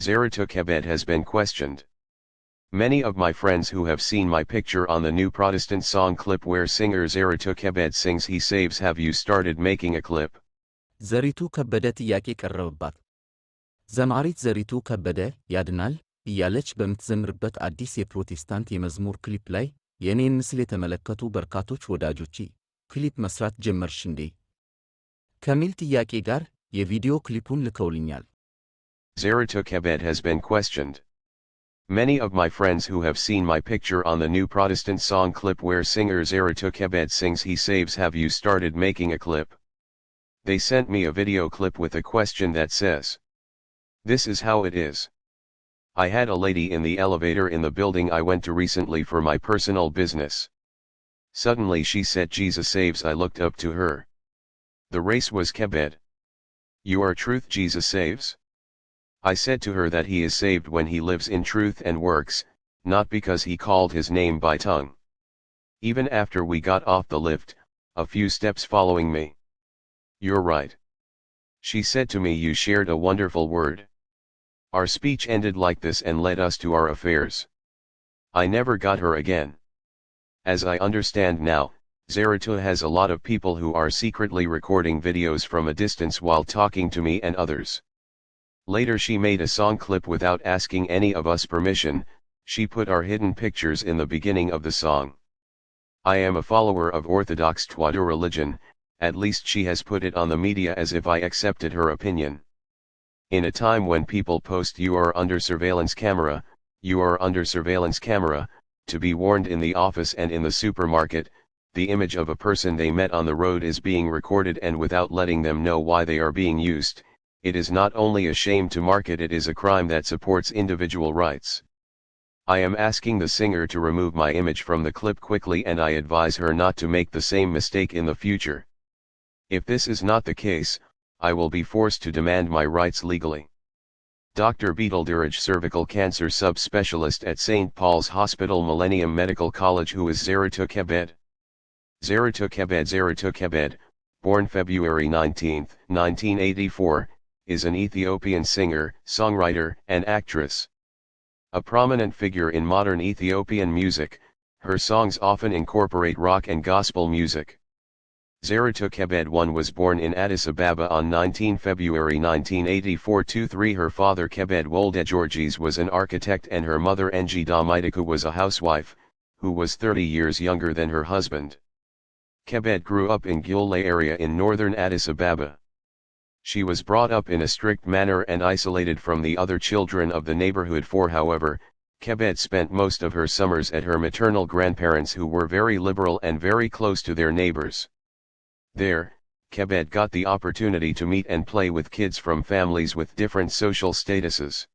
Zeritu Kebede has been questioned. Many of my friends who have seen my picture on the new Protestant song clip where singer Zeritu Kebede sings He Saves, have you started making a clip? ዘሪቱ ከበደ ጥያቄ ቀረበባት። ዘማሪት ዘሪቱ ከበደ ያድናል እያለች በምትዘምርበት አዲስ የፕሮቴስታንት የመዝሙር ክሊፕ ላይ የኔን ምስል የተመለከቱ በርካቶች ወዳጆቼ ክሊፕ መስራት ጀመርሽ እንዴ ከሚል ጥያቄ ጋር የቪዲዮ ክሊፑን ልከውልኛል። Zeritu Kebede has been questioned. Many of my friends who have seen my picture on the new Protestant song clip where singer Zeritu Kebede sings He Saves, have you started making a clip? They sent me a video clip with a question that says, "This is how it is. I had a lady in the elevator in the building I went to recently for my personal business. Suddenly she said Jesus saves. I looked up to her. The race was Kebede. You are truth, Jesus saves? I said to her that he is saved when he lives in truth and works, not because he called his name by tongue. Even after we got off the lift, a few steps following me. You're right. She said to me, you shared a wonderful word. Our speech ended like this and led us to our affairs. I never got her again. As I understand now, Zeritu has a lot of people who are secretly recording videos from a distance while talking to me and others. Later she made a song clip without asking any of us permission. She put our hidden pictures in the beginning of the song. I am a follower of Orthodox Tewahedo religion, at least she has put it on the media as if I accepted her opinion. In a time when people post you are under surveillance camera, to be warned in the office and in the supermarket, the image of a person they met on the road is being recorded, and without letting them know why they are being used, it is not only a shame to market, it is a crime that supports individual rights. I am asking the singer to remove my image from the clip quickly, and I advise her not to make the same mistake in the future. If this is not the case, I will be forced to demand my rights legally. Dr. Beetledirage, cervical cancer subspecialist at St. Paul's Hospital Millennium Medical College. Who is Zeritu Kebede? Zeritu Kebede, born February 19, 1984, is an Ethiopian singer, songwriter, and actress. A prominent figure in modern Ethiopian music, her songs often incorporate rock and gospel music. Zeritu Kebede was born in Addis Ababa on 19 February 1984-3. Her father Kebede Wolde Georges was an architect and her mother Enji Damitiku was a housewife, who was 30 years younger than her husband. Kebede grew up in Gyule area in northern Addis Ababa. She was brought up in a strict manner and isolated from the other children of the neighborhood. However, Kebede spent most of her summers at her maternal grandparents, who were very liberal and very close to their neighbors. There, Kebede got the opportunity to meet and play with kids from families with different social statuses.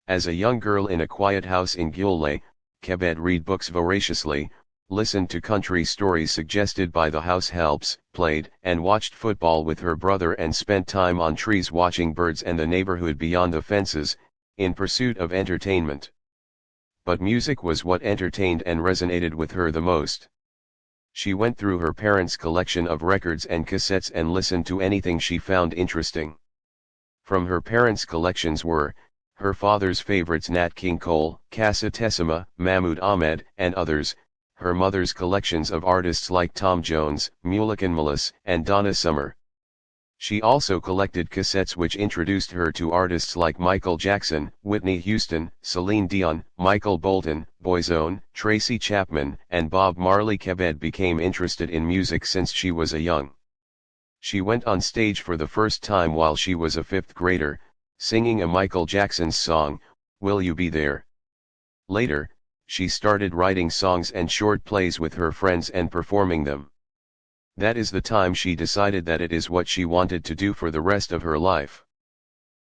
As a young girl in a quiet house in Gyule, Kebede read books voraciously, listened to country stories suggested by the house helps, played and watched football with her brother, and spent time on trees watching birds and the neighborhood beyond the fences, in pursuit of entertainment. But music was what entertained and resonated with her the most. She went through her parents' collection of records and cassettes and listened to anything she found interesting. From her parents' collections were her father's favorites Nat King Cole, Casa Tessima, Mahmoud Ahmed, and others, her mother's collections of artists like Tom Jones, Mulligan Willis, and Donna Summer. She also collected cassettes which introduced her to artists like Michael Jackson, Whitney Houston, Celine Dion, Michael Bolton, Boyzone, Tracy Chapman, and Bob Marley. Kebede became interested in music since she was a young. She went on stage for the first time while she was a fifth grader, singing a Michael Jackson's song, Will You Be There? Later, she started writing songs and short plays with her friends and performing them. That is the time she decided that it is what she wanted to do for the rest of her life.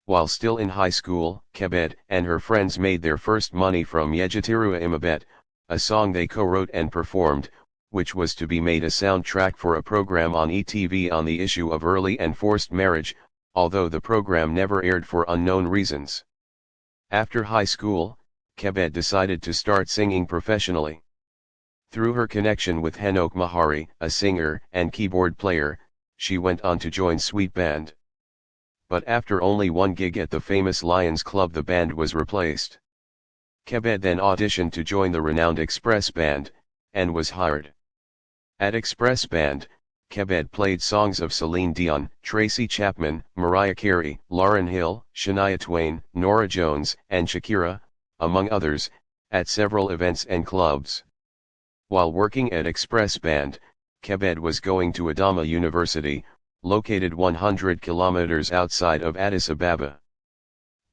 While still in high school, Kebede and her friends made their first money from Yejitirua Imabet, a song they co-wrote and performed, which was to be made a soundtrack for a program on ETV on the issue of early and forced marriage, although the program never aired for unknown reasons. After high school, Kebede decided to start singing professionally. Through her connection with Henok Mahari, a singer and keyboard player, she went on to join Sweet Band. but after only one gig at the famous Lions Club the band was replaced. Kebede then auditioned to join the renowned Express Band, and was hired. At Express Band, Kebede played songs of Celine Dion, Tracy Chapman, Mariah Carey, Lauryn Hill, Shania Twain, Norah Jones, and Shakira, among others, at several events and clubs. While working at Express Band, Kebede was going to Adama University, located 100 kilometers outside of Addis Ababa.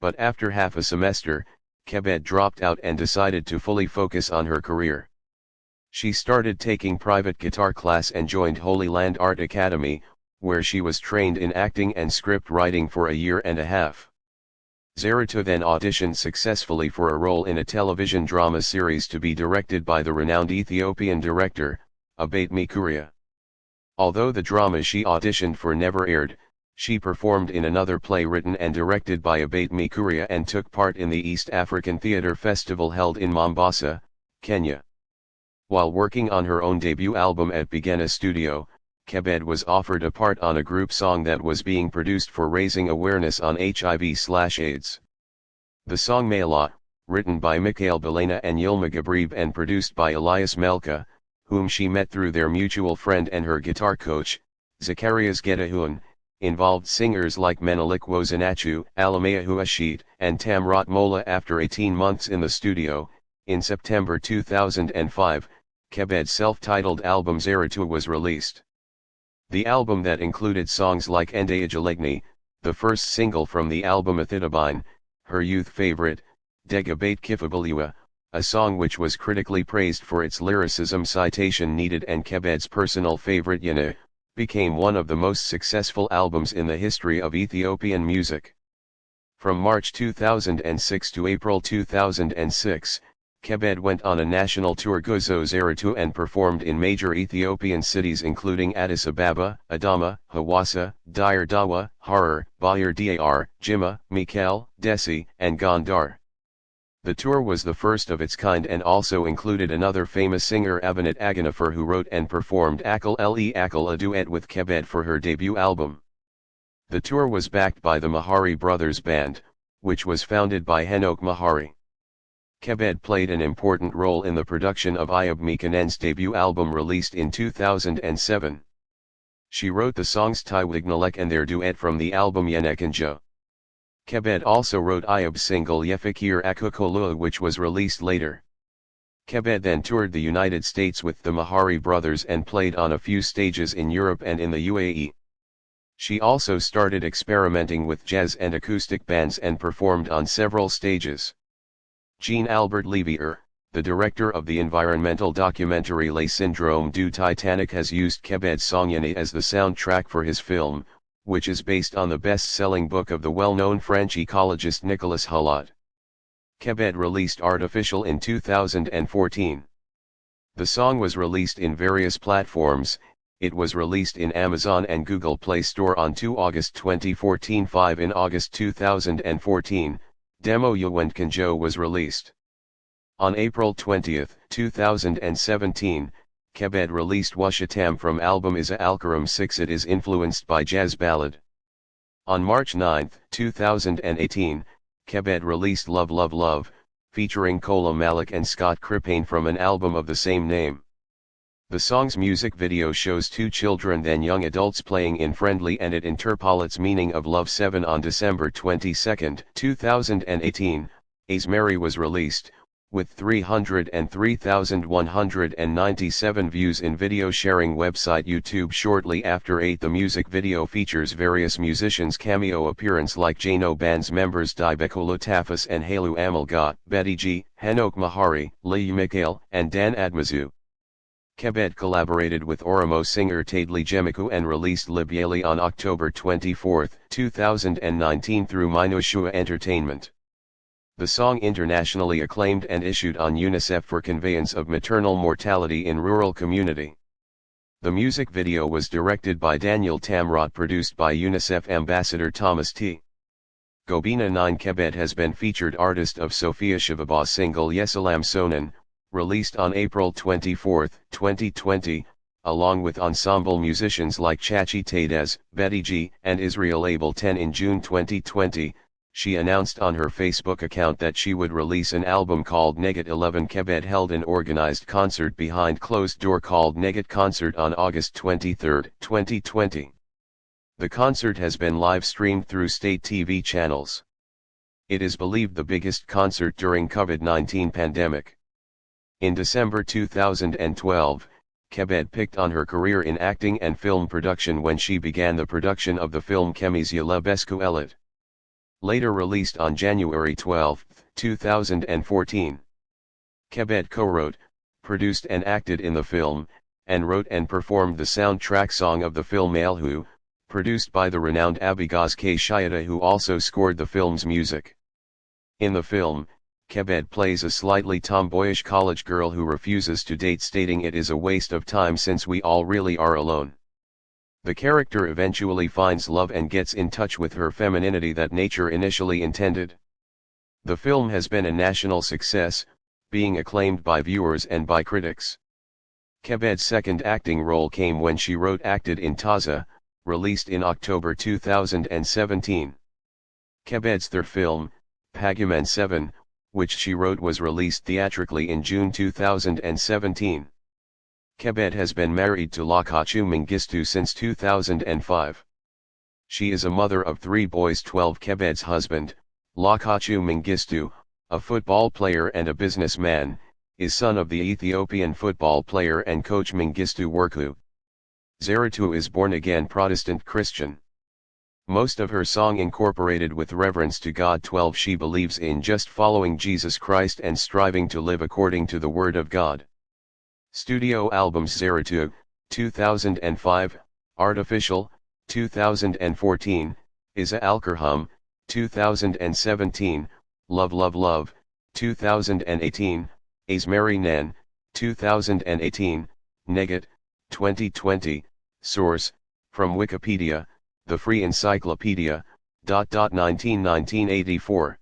But after half a semester, Kebede dropped out and decided to fully focus on her career. She started taking private guitar class and joined Holy Land Art Academy, where she was trained in acting and script writing for a year and a half. Zeritu then auditioned successfully for a role in a television drama series to be directed by the renowned Ethiopian director, Abate Mikuria. Although the drama she auditioned for never aired, she performed in another play written and directed by Abate Mikuria and took part in the East African Theatre Festival held in Mombasa, Kenya. While working on her own debut album at Begena Studio, Kebede was offered a part on a group song that was being produced for raising awareness on HIV/AIDS. The song Mayla, written by Mikhail Balena and Yilma Gabrib and produced by Elias Melka, whom she met through their mutual friend and her guitar coach, Zacharias Getahun, involved singers like Menelik Wozinachu, Alamayahu Ashit, and Tamrat Mola. After 18 months in the studio, in September 2005, Kebede's self-titled album Zeritu was released. The album that included songs like Endayajalegni, the first single from the album Athidabine, her youth favorite, Degabate Kifabaliwa, a song which was critically praised for its lyricism citation needed, and Kebede's personal favorite Yana, became one of the most successful albums in the history of Ethiopian music. From March 2006 to April 2006, Kebede went on a national tour Guzo Zeritu and performed in major Ethiopian cities including Addis Ababa, Adama, Hawassa, Dire Dawa, Harar, Bahir Dar, Jimma, Mekelle, Dessie, and Gondar. The tour was the first of its kind and also included another famous singer Abinet Aganafer, who wrote and performed Akal Le Akal, a duet with Kebede for her debut album. The tour was backed by the Mahari Brothers Band, which was founded by Henok Mahari. Kebede played an important role in the production of Ayub Mekanen's debut album released in 2007. She wrote the songs Taiwignalek and their duet from the album Yenekanjo. Kebede also wrote Ayub's single Yefikir Akukolua, which was released later. Kebede then toured the United States with the Mahari Brothers and played on a few stages in Europe and in the UAE. She also started experimenting with jazz and acoustic bands and performed on several stages. Jean-Albert Levier, the director of the environmental documentary Le Syndrome du Titanic, has used Kebede's song Yene as the soundtrack for his film, which is based on the best-selling book of the well-known French ecologist Nicolas Hulot. Kebede released Artificial in 2014. The song was released in various platforms. It was released in Amazon and Google Play Store on 2 August 2014. 5 In August 2014, Demo Yawentkanjo was released. On April 20, 2017, Kebede released Washatam from album Isa Alkaram 6. It is influenced by jazz ballad. On March 9, 2018, Kebede released Love Love Love, featuring Kola Malik and Scott Crippane from an album of the same name. The song's music video shows two children then young adults playing in friendly and it interpolates meaning of love. 7 On December 22, 2018, A's Mary was released, with 303,197 views in video sharing website YouTube. Shortly after 8, the music video features various musicians' cameo appearance like Jano Band's members Dibekolo Tafas and Halu Amalga, Betty G, Henok Mahari, Lee Mikhail, and Dan Admazu. Kebede collaborated with Oromo singer Tadli Jemiku and released Libyeli on October 24, 2019 through Minoshua Entertainment. The song internationally acclaimed and issued on UNICEF for conveyance of maternal mortality in rural community. The music video was directed by Daniel Tamrot, produced by UNICEF Ambassador Thomas T. Gobina 9. Kebede has been featured artist of Sophia Shababa single Yesalam Sonan, released on April 24, 2020, along with ensemble musicians like Chachi Tadez, Betty G, and Israel Abel 10 in June 2020, she announced on her Facebook account that she would release an album called Negat 11. Kebede held an organized concert behind closed door called Negat Concert on August 23, 2020. The concert has been live-streamed through state TV channels. It is believed the biggest concert during COVID-19 pandemic. In December 2012, Kebede picked on her career in acting and film production when she began the production of the film Kemizya Lebescu Elit. Later released on January 12, 2014. Kebede co-wrote, produced and acted in the film, and wrote and performed the soundtrack song of the film Alhu, produced by the renowned Abigaz K. Shayata, who also scored the film's music. In the film, Kebede plays a slightly tomboyish college girl who refuses to date, stating it is a waste of time since we all really are alone. The character eventually finds love and gets in touch with her femininity that nature initially intended. The film has been a national success, being acclaimed by viewers and by critics. Kebede's second acting role came when she acted in Taza, released in October 2017. Kebede's third film, Paguman 7, which she wrote, was released theatrically in June 2017. Kebede has been married to Lakachu Mengistu since 2005. She is a mother of 3 boys. Kebede's husband, Lakachu Mengistu, a football player and a businessman, is son of the Ethiopian football player and coach Mengistu Worku. Zeritu is born-again Protestant Christian. Most of her song incorporated with reverence to God. 12 She believes in just following Jesus Christ and striving to live according to the Word of God. Studio albums: Zeritu, 2005, Artificial, 2014, Isa Alkerhum, 2017, Love Love Love, 2018, Asmari Nan, 2018, Negat, 2020, Source, from Wikipedia, the Free Encyclopedia, 1984.